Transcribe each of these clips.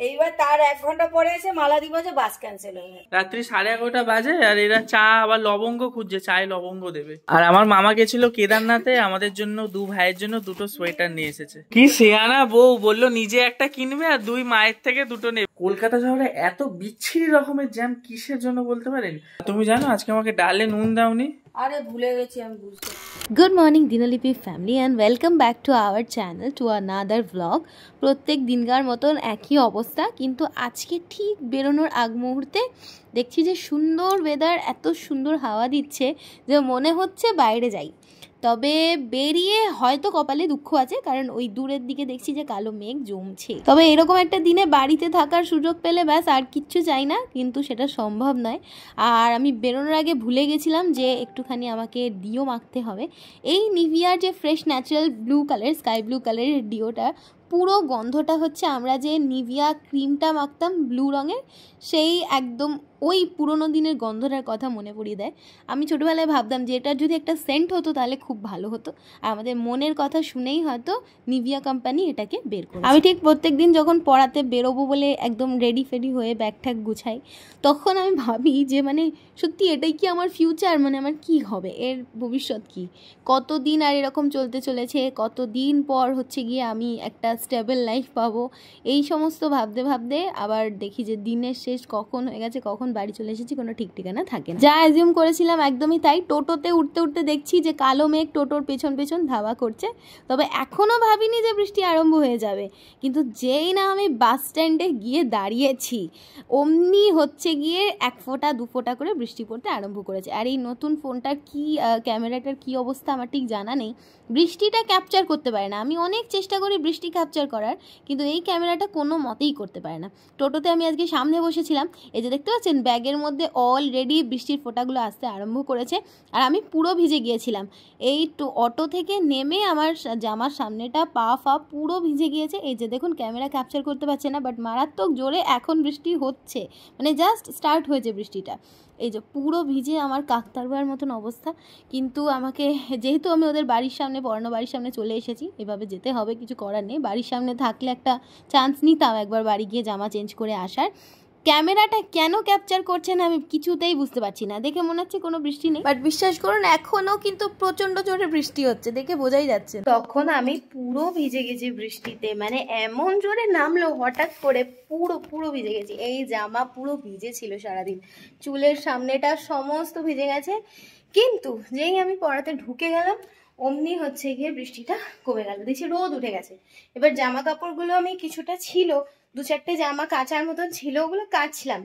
এইবার তার 1 ঘন্টা পরে এসে মালা দিব যে বাস ক্যান্সেল হয়ে গেছে। রাত্রি 11:30 বাজে আর এরা চা আবার লবঙ্গ খুঁজছে, চায় লবঙ্গ দেবে। আর আমার মামা গেছিল কেদারনাথে, আমাদের জন্য 2 ভাইয়ের জন্য 2টো সোয়েটার নিয়ে এসেছে। কি শেয়ানা বউ, বললো নিজে একটা কিনবে আর 2 মায়ের থেকে 2টো নেবে। কলকাতা শহরে এত বিচ্ছিরি রকমের জ্যাম কিসের জন্য বলতে পারেন? তুমি জানো আজকে আমাকে ডালে নুন দাওনি? আরে ভুলে গেছি আমি, বুঝতে। Good morning Dinlipi family and welcome back to our channel to another vlog. প্রত্যেক দিনকার মতন একই অবস্থা, কিন্তু আজকে ঠিক বেরোনোর আগ মুহূর্তে দেখছি যে সুন্দর ওয়েদার, এত সুন্দর হাওয়া দিচ্ছে যে মনে হচ্ছে বাইরে যাই। তবে বেরিয়ে হয়তো কপালে দুঃখ আছে, কারণ ওই দূরের দিকে দেখছি যে কালো মেঘ জমছে। তবে এরকম একটা দিনে বাড়িতে থাকার সুযোগ পেলে ব্যাস আর কিচ্ছু চাই না, কিন্তু সেটা সম্ভব নয়। আর আমি বেরোনোর আগে ভুলে গেছিলাম যে একটুখানি আমাকে ডিও মাখতে হবে। এই নিভিয়ার যে fresh natural blue colour, sky blue কালারের ডিওটা, পুরো গন্ধটা হচ্ছে আমরা যে নিভিয়া ক্রিমটা মাখতাম ব্লু রঙের, সেই একদম ওই পুরোনো দিনের গন্ধটার কথা মনে পড়িয়ে দেয়। আমি ছোটোবেলায় ভাবতাম যে এটার যদি একটা সেন্ট হতো তাহলে খুব ভালো হতো। আর আমাদের মনের কথা শুনেই হয়তো নিভিয়া কোম্পানি এটাকে বের করে। আমি ঠিক প্রত্যেক দিন যখন পড়াতে বেরোবো বলে একদম রেডি ফেডি হয়ে ব্যাগ ট্যাগ গুছাই, তখন আমি ভাবি যে মানে সত্যি এটাই কি আমার ফিউচার, মানে আমার কি হবে, এর ভবিষ্যৎ কি, কতদিন আর এরকম চলতে চলেছে, কতদিন পর হচ্ছে গিয়ে আমি একটা স্টেবল লাইফ পাবো। এই সমস্ত ভাবতে ভাবতে আবার দেখি যে দিনের শেষ কখন হয়ে গেছে, কখন বাড়ি চলে এসেছি কোনো ঠিক ঠিকানা থাকে না। যা অ্যাজিউম করেছিলাম একদমই তাই। টোটোতে উঠতে উঠতে দেখছি যে কালো মেঘ টোটোর পেছন পেছন ধাওয়া করছে। তবে এখনও ভাবিনি যে বৃষ্টি আরম্ভ হয়ে যাবে, কিন্তু যেই না আমি বাস স্ট্যান্ডে গিয়ে দাঁড়িয়েছি অমনি হচ্ছে গিয়ে 1 ফোঁটা 2 ফোঁটা করে বৃষ্টি পড়তে আরম্ভ করেছে। আর এই নতুন ফোনটার কি ক্যামেরাটার কি অবস্থা আমার ঠিক জানা নেই, বৃষ্টিটা ক্যাপচার করতে পারে না। আমি অনেক চেষ্টা করি বৃষ্টি ক্যাপচার করার, কিন্তু এই ক্যামেরাটা কোনো মতেই করতে পারে না। টোটোতে আমি আজকে সামনে বসেছিলাম, এই যে দেখতে পাচ্ছেন ব্যাগের মধ্যে অলরেডি বৃষ্টির ফোঁটাগুলো আসতে আরম্ভ করেছে, আর আমি পুরো ভিজে গিয়েছিলাম। এই অটো থেকে নেমে আমার জামার সামনেটা পা ফা পুরো ভিজে গিয়েছে। এই যে দেখুন ক্যামেরা ক্যাপচার করতে পারছে না, বাট মারাত্মক জোরে এখন বৃষ্টি হচ্ছে, মানে জাস্ট স্টার্ট হয়েছে বৃষ্টিটা। এই যে পুরো ভিজে আমার কাকতারুয়ার মতন অবস্থা। কিন্তু আমাকে, যেহেতু আমি ওদের বাড়ির সামনে, পড়ানো বাড়ির সামনে চলে এসেছি, এভাবে যেতে হবে, কিছু করার নেই। বাড়ির সামনে থাকলে একটা চান্স নিতাম একবার বাড়ি গিয়ে জামা চেঞ্জ করে আসার। ক্যামেরাটা কেন ক্যাপচার করছে না আমি কিছুতেই বুঝতে পারছি না। দেখে মনে হচ্ছে কোনো বৃষ্টি নেই, বাট বিশ্বাস করুন এখনও কিন্তু প্রচণ্ড জোরে বৃষ্টি হচ্ছে, দেখে বোঝাই যাচ্ছে। তখন আমি পুরো ভিজে গেছি বৃষ্টিতে, মানে এমন জোরে নামলো হঠাৎ করে, পুরো ভিজে গেছি। এই জামা পুরো ভিজে ছিল সারাদিন, চুলের সামনেটা সমস্ত ভিজে গেছে। কিন্তু যেই আমি পড়াতে ঢুকে গেলাম অমনি হচ্ছে গিয়ে বৃষ্টিটা কমে গেল, দেখছি রোদ উঠে গেছে। এবার জামা কাপড়গুলো আমি কিছুটা ছিল, 2-4টে জামা কাচার মতন ছিল, ওগুলো কাচলাম।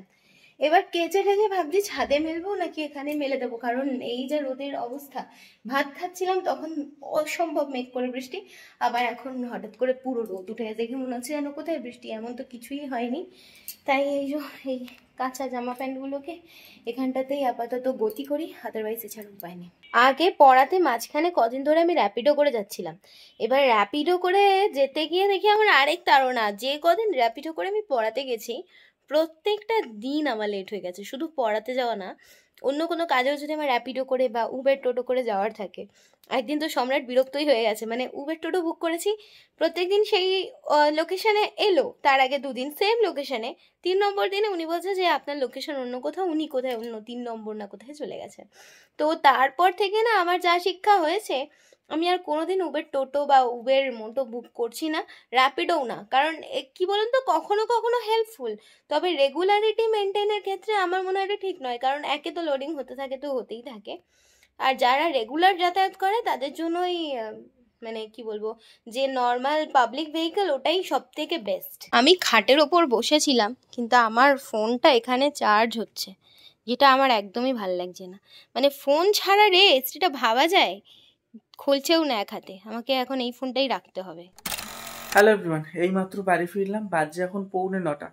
এবার কেচে টেচে ভাবছি ছাদে মেলবো নাকি এখানে মেলে দেবো, কারণ এই যে রোদের অবস্থা। ভাত খাচ্ছিলাম তখন অসম্ভব মেঘ করে বৃষ্টি, আবার এখন হঠাৎ করে পুরো রোদ উঠে গেছে, দেখে মনে হচ্ছে যেন কোথায় বৃষ্টি, এমন তো কিছুই হয়নি। তাই এই কাঁচা জামা প্যান্টগুলোকে এখানটাতেই আপাতত গতি করি, আদারওয়াইজ এছাড়া উপায় নেই। আগে পড়াতে মাঝখানে কদিন ধরে আমি র্যাপিডো করে যাচ্ছিলাম। এবার র্যাপিডো করে যেতে গিয়ে দেখি আমার আরেক তাড়না, যে কদিন র্যাপিডো করে আমি পড়াতে গেছি প্রত্যেকটা দিন আমার লেট হয়ে গেছে। শুধু পড়াতে যাওয়া না, অন্য কোনো কাজেও যদি আমার র্যাপিডো করে বা উবের টোটো করে যাওয়ার থাকে। একদিন তো সম্রাট বিরক্তই হয়ে গেছে, মানে উবের টোটো বুক করেছি, প্রত্যেকদিন সেই লোকেশানে এলো, তার আগে 2 দিন সেম লোকেশানে, 3 নম্বর দিনে উনি বলছে যে আপনার লোকেশন অন্য কোথাও, উনি কোথায় অন্য 3 নম্বর না কোথায় চলে গেছে। তো তারপর থেকে না আমার যা শিক্ষা হয়েছে, আমি আর কোনোদিন উবের টোটো বা উবের মোটো বুক করছি না, র্যাপিডোও না। কারণ কি বলুন তো, কখনো কখনো হেল্পফুল, তবে রেগুলারিটি মেনটেনের ক্ষেত্রে আমার মনে হয় এটা ঠিক নয়, কারণ একে তো লোডিং হতে থাকে, তো হতেই থাকে। আর যারা রেগুলার যাতায়াত করে তাদের জন্যই মানে কি বলবো, যে নর্মাল পাবলিক ভেহিকল ওটাই সব থেকে বেস্ট। আমি খাটের ওপর বসেছিলাম, কিন্তু আমার ফোনটা এখানে চার্জ হচ্ছে, যেটা আমার একদমই ভাল লাগছে না। মানে ফোন ছাড়া রেস্ট, এটা ভাবা যায়? খুলছেও না এক হাতে, আমাকে এখন এই ফোনটাই রাখতে হবে। হ্যালো এভরিওয়ান, এইমাত্র বাড়ি ফিরলাম, বাজে এখন 9:45।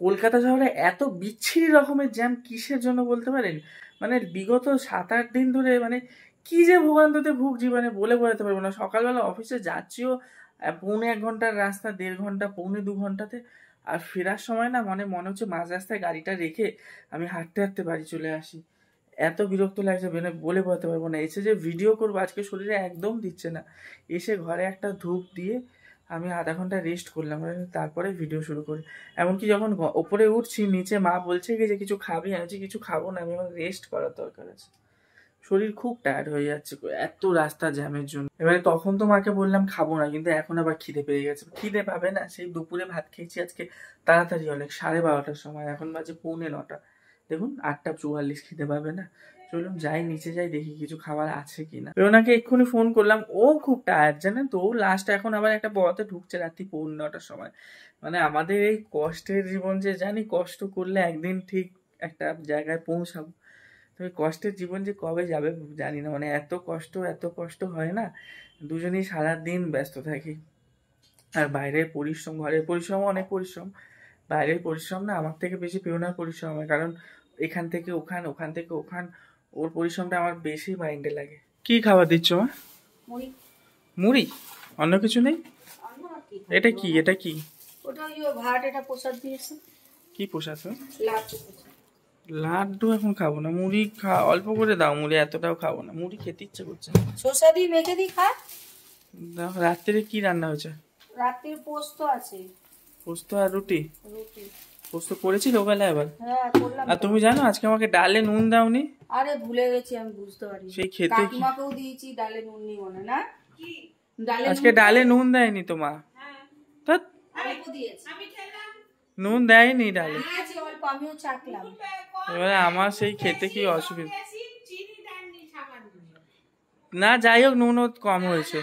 কলকাতা শহরে এত বিচ্ছিরি রকমের জ্যাম কিসের জন্য বলতে পারেন? মানে বিগত 7-8 দিন ধরে মানে কি যে ভোগান্তিতে ভুগছি, মানে বলে বোঝাতে পারবো না। সকালবেলা অফিসে যাচ্ছিও 1.25 ঘন্টার রাস্তা, 1.5 ঘন্টা 1.25 ঘন্টাতে, আর ফেরার সময় না মনে হচ্ছে মাঝ রাস্তায় গাড়িটা রেখে আমি হাঁটতে হাঁটতে বাড়ি চলে আসি। এত বিরক্ত লাগছে, মানে বলে বোঝাতে পারবো না। এসে যে ভিডিও করবো আজকে শরীরে একদম দিচ্ছে না। এসে ঘরে একটা ধূপ দিয়ে আমি আধা ঘন্টা রেস্ট করলাম, তারপরে ভিডিও শুরু করি। এমনকি যখন ওপরে উঠছি নিচে মা বলছে কি যে কিছু খাবি, আমি কিছু খাবো না, আমি আমার রেস্ট করার দরকার আছে, শরীর খুব টায়ার্ড হয়ে যাচ্ছে এত রাস্তা জ্যামের জন্য। এবারে তখন তো মাকে বললাম খাবো না, কিন্তু এখন আবার খিদে পেয়ে গেছে। খিদে পাবে না, সেই দুপুরে ভাত খেয়েছি আজকে তাড়াতাড়ি অনেক, 12:30টার সময়, এখন বাজে 9:45। দেখুন 8:44, খিদে পাবে না? চলুন যাই নিচে যাই, দেখি কিছু খাবার আছে কিনা। ওনাকে এক্ষুনি ফোন করলাম, ও খুব টায়ার্ড জানেন তো, ও লাস্ট এখন আবার একটা বড়তে ঢুকছে রাত্রি 9:45টার সময়। মানে আমাদের এই কষ্টের জীবন যে জানি, কষ্ট করলে একদিন ঠিক একটা জায়গায় পৌঁছাবো, তবে কষ্টের জীবন যে কবে যাবে জানি না। মানে এত কষ্ট হয় না, দুজনেই সারাদিন ব্যস্ত থাকি। আর বাইরের পরিশ্রম, ঘরের পরিশ্রম অনেক পরিশ্রম, বাইরের পরিশ্রম না আমার থেকে বেশি পেওনার পরিশ্রম হয়, কারণ এখান থেকে ওখান, ওখান থেকে ওখান, ওর পরিশ্রমটা আমার বেশি মাইন্ডে লাগে। কি খাবার দিচ্ছ মা? মুড়ি, অন্য কিছু নেই? এটা কি, এটা কি? ওটা ওই ভাত, এটা প্রসাদ দিয়েছে। কি প্রসাদ? লাড্ডু। লাড্ডু এখন খাবো না, মুড়ি অল্প করে দাও, মুড়ি এতটাও খাবো না, মুড়ি খেতে ইচ্ছে করছে। শসা দিয়ে মেখে দিই, খা। রাত্রে কি রান্না হয়েছে? রাত্রির পোস্ত আছে। পোস্ত আর রুটি? রুটি। পোস্ত করেছিল ওবেলা এবার? হ্যাঁ করলাম। আর তুমি জানো আজকে আমাকে ডালে নুন দাওনি? আরে ভুলে গেছি, আমি বুঝতে পারি। সেই খেতে কাকিমাকেও দিয়েছি, ডালে নুন নেই মনে না? কি ডালে? আজকে ডালে নুন দেয়নি তো মা? হ্যাঁ অল্প দিয়েছি, আমি খেলাম। নুন দেয়নি ডালে? দিয়েছি অল্প, আমিও চাখলাম। এবারে আমার সেই খেতে কি অসুবিধা না, যাই হোক নুনও কম হয়েছে।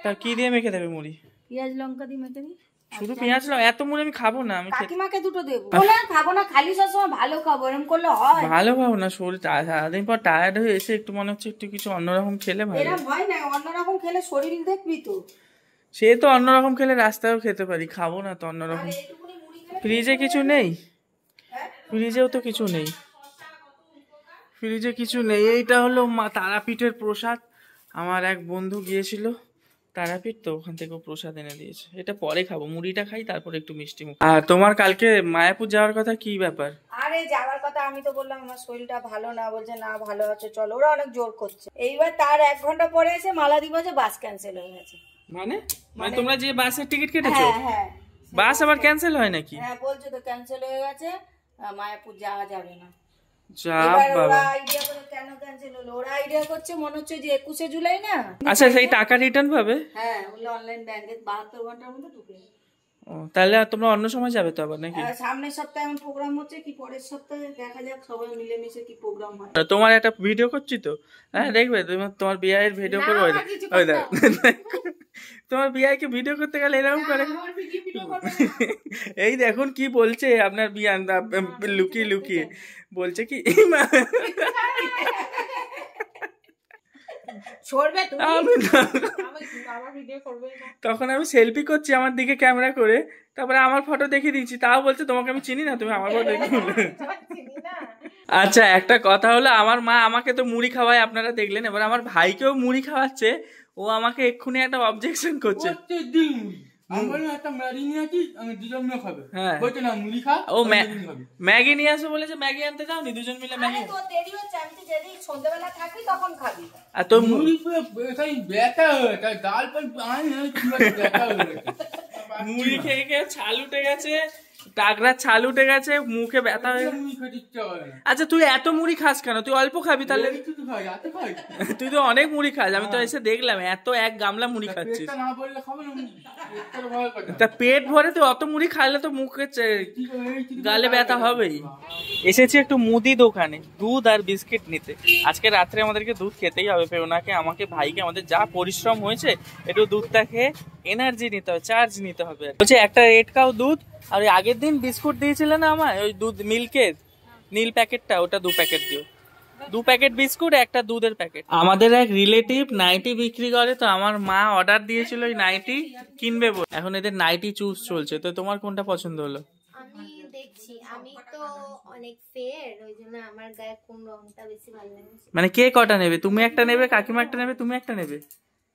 তা কি দিয়ে মেখে দেবে মুড়ি? পেঁয়াজ লঙ্কা দিয়ে মেখে দিই। শুধু পেঁয়াজ লঙ্কা? এত মুড়ি আমি খাবো না। আমি কাকিমাকে দুটো দেবো। বলে খাবো না, খালি সবসময় ভালো খাবো, এরকম করলে হয়? ভালো খাবো না, শরীর সারাদিন পর টায়ার্ড হয়ে এসে একটু মনে হচ্ছে একটু কিছু অন্যরকম খেলে ভালো। এরকম হয় না, অন্যরকম খেলে শরীর দেখবি তো। সে তো অন্যরকম খেলে রাস্তায়ও খেতে পারি, খাবো না তো অন্যরকম। ফ্রিজে কিছু নেই? ফ্রিজেও তো কিছু নেই, ফ্রিজে কিছু নেই। এইটা হলো মা তারাপীঠের প্রসাদ। আমার এক বন্ধু গিয়েছিল তারাপীঠ, তো ওখান থেকে প্রসাদ এনে দিয়েছে। এটা পরে খাবো, মুড়িটা খাই তারপর একটু মিষ্টি মুখ। আর তোমার কালকে মায়াপুর যাওয়ার কথা, কি ব্যাপার? আরে যাওয়ার কথা, আমি তো বললাম আমার শরীরটা ভালো না, বলছে না ভালো আছে চলো, ওরা অনেক জোর করছে। এইবার তার 1 ঘন্টা পরে এসে মালা দিব যে বাস ক্যান্সেল হয়ে গেছে। মানে তোমরা যে বাসের টিকিট কেটেছো, হ্যাঁ বাস আবার ক্যান্সেল হয় নাকি? হ্যাঁ বলছে তো ক্যান্সেল হয়ে গেছে, মায়াপুর যাওয়া যাবে না। যা এবার বাবা, ওরা আইডিয়া করে কেন ক্যান্সেল হলো, ওরা আইডিয়া করছে মনে হচ্ছে যে 21শে জুলাই না। আচ্ছা সেই টাকা রিটার্ন পাবে? হ্যাঁ বললো অনলাইন ব্যাংকে 72 ঘন্টার মধ্যে ঢুকে। ও তাহলে তোমরা অন্য সময় যাবে তো আবার নাকি? সামনের সপ্তাহে এখন প্রোগ্রাম হচ্ছে, কি পরের সপ্তাহে দেখা যাক, সবাই মিলেমিশে কি প্রোগ্রাম হয়। তোমার একটা ভিডিও করছি তো, হ্যাঁ দেখবে তোমার বিয়ের ভিডিও করবো। ওই দেখ তোমার বিয়াকে ভিডিও করতে গেলে এরকম করে। এই দেখুন কি বলছে আপনার বিয়ান, লুকিয়ে লুকিয়ে বলছে কি তখন আমি সেলফি করছি আমার দিকে ক্যামেরা করে, তারপরে আমার ফটো দেখিয়ে দিচ্ছি, তাও বলছে তোমাকে আমি চিনি না, তুমি আমার ফটো দেখে। আচ্ছা একটা কথা হলো, আমার মা আমাকে তো মুড়ি খাওয়ায় আপনারা দেখলেন, এবার আমার ভাইকেও মুড়ি খাওয়াচ্ছে। ও আমাকে এক্ষুনি একটা অবজেকশন করছে। ও ম্যাগি নিয়ে আসো বলেছে, ম্যাগি আনতে যাওনি দুজন মিলে? ম্যাগি আর তোর মুড়ি খেয়ে খেয়ে ছাল উঠে গেছে, টাকরার ছাল উঠে গেছে, মুখে ব্যথা হয়ে। আচ্ছা তুই এত মুড়ি খাস কেন? তুই অল্প খাবি তাহলে। তুই তো অনেক মুড়ি খাস, আমি তো এসে দেখলাম এত 1 গামলা মুড়ি খাচ্ছিস। তা পেট ভরে তুই অত মুড়ি খাইলে তো মুখে গালে ব্যথা হবেই। এসেছি একটু মুদি দোকানে দুধ আর বিস্কিট নিতে। আজকে রাত্রে আমাদেরকে দুধ খেতেই হবে, ওনাকে আমাকে ভাইকে, আমাদের যা পরিশ্রম হয়েছে একটু দুধটা খেয়ে এনার্জি নিতে হবে, চার্জ নিতে হবে। বলছে একটা রেড কাউ দুধ, আর ওই আগের দিন বিস্কুট দিয়েছিল না আমায়, ওই দুধ মিল্কের নীল প্যাকেটটা, ওটা 2 প্যাকেট দিও। 2 প্যাকেট বিস্কুট, একটা দুধের প্যাকেট। আমাদের এক রিলেটিভ নাইটি বিক্রি করে, তো আমার মা অর্ডার দিয়েছিল ওই নাইটি কিনবে বলে। এখন এদের নাইটি চুজ চলছে, তো তোমার কোনটা পছন্দ হলো? আমি দেখছি, আমি তো অনেক ফেয়ার, ওই জন্য আমার গায়ে কোন রংটা বেশি ভালো লাগে। মানে কে কটা নেবে? তুমি একটা নেবে, কাকিমা একটা নেবে, তুমি একটা নেবে?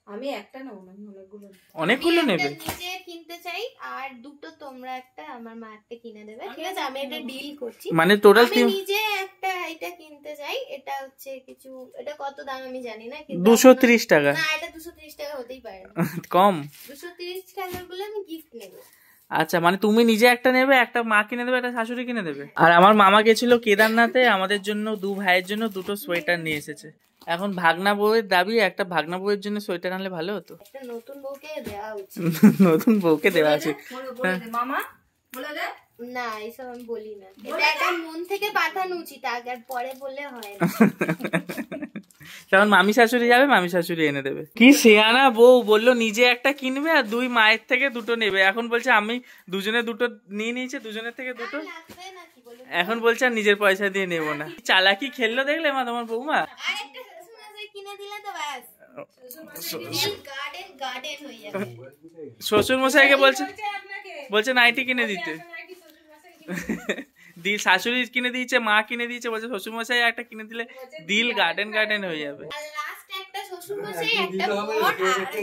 আমি একটা নেবো না, আমি অনেকগুলো নেবো। অনেকগুলো আমি নেবে? একটা নিজে কিনতে চাই আর দুটো তোমরা একটা, আমার মা একটা কিনে দেবে, ঠিক আছে? আমি একটা ডিল করছি। মানে টোটাল আমি নিজে একটা এটা কিনতে চাই। এটা হচ্ছে কিছু, এটা কত দাম আমি জানি না, কিন্তু 230 টাকা। না, এটা 230 টাকা হতেই পারে না। কম? 230 টাকা বলে আমি গিফট নেব। আচ্ছা, মানে তুমি নিজে একটা নেবে, একটা মা কিনে দেবে, একটা শাশুড়ি কিনে দেবে। আর আমার মামা গেছিল কেদারনাথে, আমাদের জন্য, 2 ভাইয়ের জন্য 2টো সোয়েটার নিয়ে এসেছে। এখন ভাগনা বউয়ের দাবি, একটা ভাগনা বউয়ের জন্য সোয়েটার আনলে ভালো হতো। একটা নতুন বউকে দেওয়া উচিত। নতুন বউকে দেওয়া আছে। বলে দে মামা, বলে দে। না, এইসব আমি বলি না, এটা একটা মন থেকে পাঠানো উচিত, আগে আর পরে বললে হয় না। তখন মামি শাশুড়ি যাবে, মামি শাশুড়ি এনে দেবে। কি শেয়ানা বউ, বললো নিজে একটা কিনবে আর 2 মায়ের থেকে 2টো নেবে। এখন বলছে আমি দুজনে 2টো নিয়ে নিয়েছে, দুজনের থেকে 2টো। লাগবে নাকি বলো? এখন বলছে আর নিজের পয়সা দিয়ে নেবো না। চালাকি খেললো দেখলে মা তোমার বৌমা। আরেকটা শ্বশুরমশাই কিনে দিলে তো ব্যাস, গার্ডেন গার্ডেন হয়ে যাবে। শ্বশুর মশাইকে বলছে নাইটি কিনে দিতে। দিল শাশুড়ি কিনে দিয়েছে, মা কিনে দিয়েছে, বলছে শ্বশুর মশাই একটা কিনে দিলে দিল গার্ডেন গার্ডেন হয়ে যাবে। আর লাস্ট একটা শ্বশুরমশাই, একটা বর আর একটা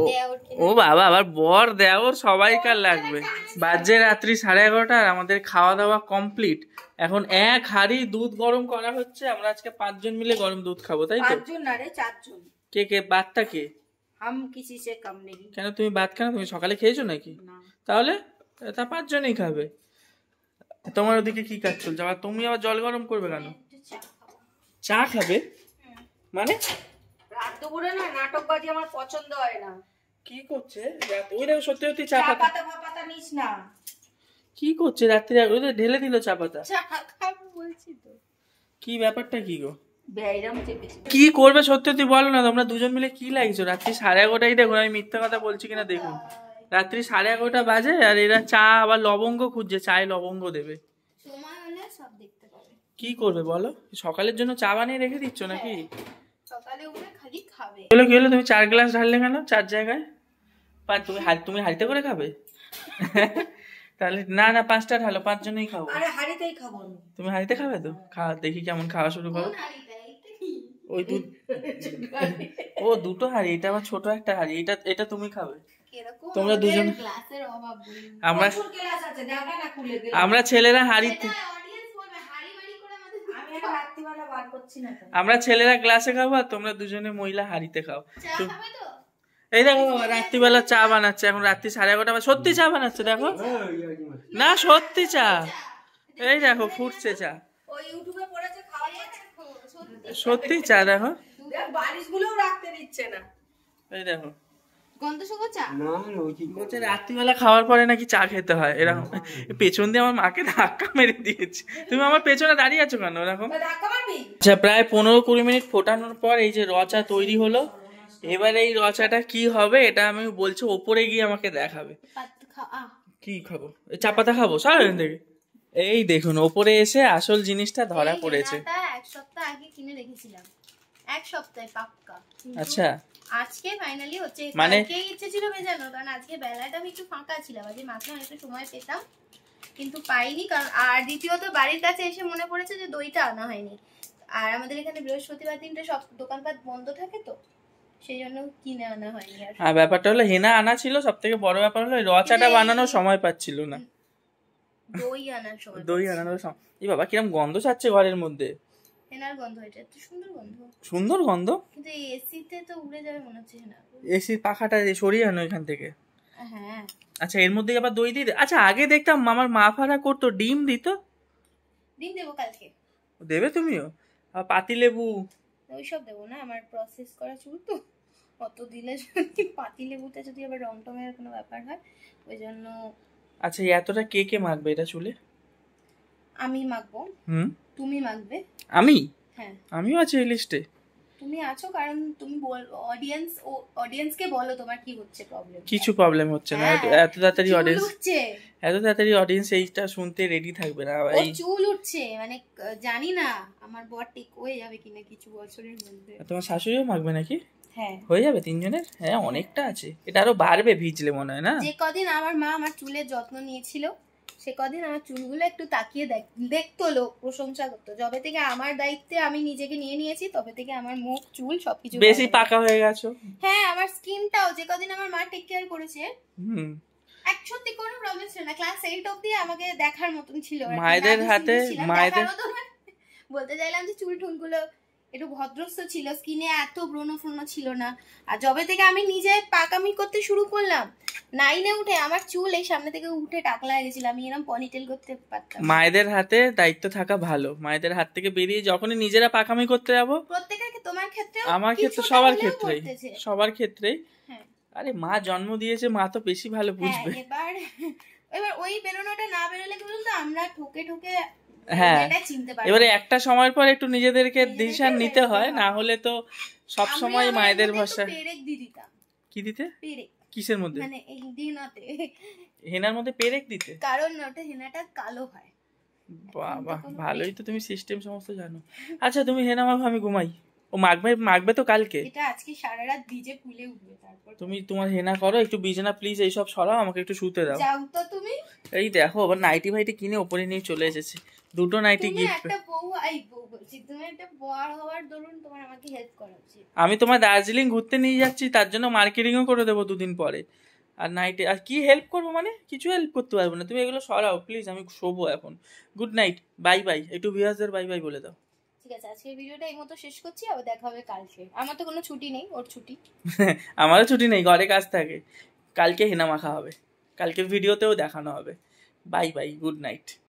দেওর কিনে ও বাবা, আবার বর দেওর সবাইকার লাগবে। বাজে রাত্রি 11:30 আর আমাদের খাওয়া দাওয়া কমপ্লিট। এখন 1 হাঁড়ি দুধ গরম করা হচ্ছে। আমরা আজকে 5 জন মিলে গরম দুধ খাবো, তাই তো? 5 জন না রে, 4 জন। কে কে? বাদটা কে? हम किसी से कम नहीं। কেন তুমি বাদ কেন? তুমি সকালে খেয়েছো নাকি? না। তাহলে তা 5 জনই খাবে। তোমার ওদিকে কি কাজ চলছে? আবার তুমি আবার জল গরম করবে কেন? চা খাবে মানে? রাত দুপুরে না নাটকবাজি আমার পছন্দ হয় না। কি করছে? ওই দেখো, সত্যি সত্যি চা চা পাতা। পাতা ফাপাতা নিস না। কি করছে রাত্রি? ওই যে ঢেলে দিল চা পাতা। চা খাবো বলছি তো। কি ব্যাপারটা কি গো? বেআইরাম চেপেছে। কি করবে সত্যি সত্যি বলো না। তোমরা দুজন মিলে কি লাগছো? রাত্রি 11:30। দেখুন আমি মিথ্যা কথা বলছি কিনা দেখুন। রাত্রি 11:30 বাজে আর এরা চা আবার লবঙ্গ খুঁজছে, চায়ে লবঙ্গ দেবে। সময় হলে সব দেখতে পাবে। কি করবে বলো? সকালের জন্য চা বানিয়ে রেখে দিচ্ছ নাকি? সকালে উঠে খালি খাবে। বলো কি হলো, তুমি 4 গ্লাস ঢাললে কেন 4 জায়গায়? তুমি হাঁড়িতে করে খাবে? তাহলে না না, 5টা ঢালো, 5 জনই খাবো। আরে হাড়িতেই খাবো আমি। তুমি হাঁড়িতে খাবে তো? দেখি কেমন খাওয়া শুরু করো। কোন হাঁড়িটা? এইটা কি? ওই দুধ। ও 2টো হাঁড়ি, এটা আবার ছোট একটা হাঁড়ি। এটা তুমি খাবে। কিরকম তোমরা দুজন। গ্লাসের অভাব বলি। আমরা প্রচুর গ্লাস আছে, দেখা না খুলে দিলাম। আমরা ছেলেরা হাঁড়িতে, অডিয়েন্স বলবে হাঁড়ি বাড়ি করে আমাদের। আমি আর রাত্রিবেলা বার করছি না তো। আমরা ছেলেরা গ্লাসে খাবো আর তোমরা দুজনে মহিলা হাঁড়িতে খাও। চা খাবে তো? এই দেখো বাবা, রাত্রিবেলা চা বানাচ্ছে। এখন রাত্রি 11:30। সত্যি চা বানাচ্ছে দেখো। না সত্যি চা। এই দেখো ফুটছে চা। ওই ইউটিউবে পড়েছে খাওয়া যাচ্ছে। সত্যি চা দেখো। দেখ বালিশগুলোও রাখতে দিচ্ছে না। এই দেখো। গন্ধ শুকো চা? বলছে রাত্রিবেলা খাওয়ার পরে নাকি চা খেতে হয় এরকম। পেছন দিয়ে আমার মাকে ধাক্কা মেরে দিয়েছে। তুমি আমার পেছনে দাঁড়িয়ে আছো কেন এরকম? তা ধাক্কা মারবি? আচ্ছা, প্রায় 15-20 মিনিট ফোটানোর পর এই যে রচা তৈরি হলো। এবার এই রচাটা কি হবে এটা আমি বলছি, ওপরে গিয়ে আমাকে দেখাবে। কি খাবো? চা পাতা খাবো সব এখান থেকে। এই দেখুন ওপরে এসে আসল জিনিসটা ধরা পড়েছে। এক সপ্তাহ আগে কিনে রেখেছিলাম, 1 সপ্তাহে পাক্কা। আচ্ছা, আজকে ফাইনালি হচ্ছে। মানে কালকেই ইচ্ছে ছিল ভেজানো, কারণ আজকে বেলাটা আমি একটু ফাঁকা ছিলাম, আজকে মাত্র অনেকটা সময় পেতাম কিন্তু পাইনি। কারণ আর দ্বিতীয়ত বাড়ির কাছে এসে মনে পড়েছে যে দইটা আনা হয়নি। আর আমাদের এখানে বৃহস্পতিবার দিনটা সব দোকানপাট বন্ধ থাকে, তো সেই জন্য কিনে আনা হয়নি। আর ব্যাপারটা হলো হেনা আনা ছিল, সব থেকে বড় ব্যাপার হলো রচাটা বানানোর সময় পাচ্ছিল না। দই আনার সময় দই আনানোর সময়। এই বাবা কিরম গন্ধ ছাড়ছে ঘরের মধ্যে। হেনার গন্ধ, এটা এত সুন্দর গন্ধ। সুন্দর গন্ধ, কিন্তু এই এসিতে তো উড়ে যাবে মনে হচ্ছে হেনা। এসির পাখাটা সরিয়ে আনো এখান থেকে। হ্যাঁ। আচ্ছা, এর মধ্যে আবার দই দিয়ে আচ্ছা, আগে দেখতাম আমার মা ফাড়া করতো, ডিম দিত। ডিম দেবো কালকে। দেবে তুমিও? আর পাতিলেবু ওইসব দেবো না, আমার প্রসেস করা চুল তো, অত দিলে যদি পাতি লেবুতে যদি আবার রং টঙের কোনো ব্যাপার হয়, ওই জন্য। আচ্ছা, এতটা কে কে মাখবে এটা চুলে? আমি মাখবো। তুমি মাখবে? আমি? হ্যাঁ, আমিও আছি এই লিস্টে। তুমি আছো, কারণ তুমি অডিয়েন্সকে বলো তোমার কি হচ্ছে প্রবলেম। কিছু প্রবলেম হচ্ছে না। এত তাড়াতাড়ি অডিয়েন্স, উঠছে, এত তাড়াতাড়ি অডিয়েন্স এইটা শুনতে রেডি থাকবে না। এই চুল উঠছে, মানে জানি না আমার বর ঠিক হয়ে যাবে কিনা কিছু বছরের মধ্যে। তোমার শাশুড়িও মাখবে নাকি? হ্যাঁ, হয়ে যাবে 3 জনের। হ্যাঁ, অনেকটা আছে, এটা আরো বাড়বে ভিজলে মনে হয় না? যে কদিন আমার মা আমার চুলের যত্ন নিয়েছিল সে কদিন আমার চুলগুলো একটু তাকিয়ে দেখতো, লোক প্রশংসা করতো। যবে থেকে আমার দায়িত্বে আমি নিজেকে নিয়ে নিয়েছি, তবে থেকে আমার মুখ, চুল সবকিছু বেশি পাকা হয়ে গেছো। হ্যাঁ, আমার স্কিনটাও যে কদিন আমার মা টেক কেয়ার করেছে, সত্যি কোনো প্রবলেম ছিল না। ক্লাস 8 অবধি আমাকে দেখার মতন ছিল। মায়েদের হাতে, মায়েদের বলতে চাইলাম যে চুল টুলগুলো একটু ভদ্রস্থ ছিল, স্কিনে এত ব্রণ ফ্রণ ছিল না। আর যবে থেকে আমি নিজে পাকামি করতে শুরু করলাম, 9-এ উঠে আমার চুল এই সামনে থেকে উঠে টাকলা হয়ে গেছিল, আমি এরকম পনিটেল করতে পারতাম। মায়েদের হাতে দায়িত্ব থাকা ভালো। মায়েদের হাত থেকে বেরিয়ে যখনই নিজেরা পাকামি করতে যাবো, প্রত্যেকের, তোমার ক্ষেত্রে, আমার ক্ষেত্রে, সবার ক্ষেত্রেই। আরে মা জন্ম দিয়েছে, মা তো বেশি ভালো বুঝবে। এবার ওই বেরোনোটা না বেরোলে কি বলতো, আমরা ঠকে ঠকে হ্যাঁ, চিনতে পারি। এবারে একটা সময়ের পর একটু নিজেদেরকে ডিসিশন নিতে হয়, না হলে তো সব সময় মায়েদের ভরসা। পেরেক দিয়ে দিতাম। কি দিতে? পেরেক। কিসের মধ্যে? মানে এই দিনাতে হেনার মধ্যে পেরেক দিতে? কারণ ওটা হেনাটা কালো হয়। বাবা, ভালোই তো তুমি সিস্টেম সমস্ত জানো। আচ্ছা তুমি হেনা মাখো, আমি ঘুমাই। ও মাখবে তো কালকে। এটা আজকে সারা রাত ভিজে ফুলে উঠবে। তারপর তুমি তোমার হেনা করো, একটু বিছানা প্লিজ এইসব সরাও, আমাকে একটু শুতে দাও। যাও তো তুমি। এই দেখো আবার নাইটি ভাইটি কিনে উপরে নিয়ে চলে এসেছে, দুটো নাইটি গিফট। তুমি একটা বউ বলছি, তুমি একটা বর হওয়ার দরুন তোমার আমাকে হেল্প করা উচিত। আমি তোমার দার্জিলিং ঘুরতে নিয়ে যাচ্ছি, তার জন্য মার্কেটিংও করে দেবো 2 দিন পরে। আর নাইটে আর কি হেল্প করবো, মানে কিছু হেল্প করতে পারবো না। তুমি এগুলো সরাও প্লিজ, আমি শোবো এখন। Good night, bye bye. একটু ভিউয়ারদের বাই বাই বলে দাও। ঠিক আছে, আজকের ভিডিওটা এই মতো শেষ করছি, আবার দেখা হবে কালকে। আমার তো কোনো ছুটি নেই, ওর ছুটি। আমারও ছুটি নেই, ঘরে কাজ থাকে। কালকে হেনা মাখা হবে, কালকের ভিডিওতেও দেখানো হবে। Bye bye, good night.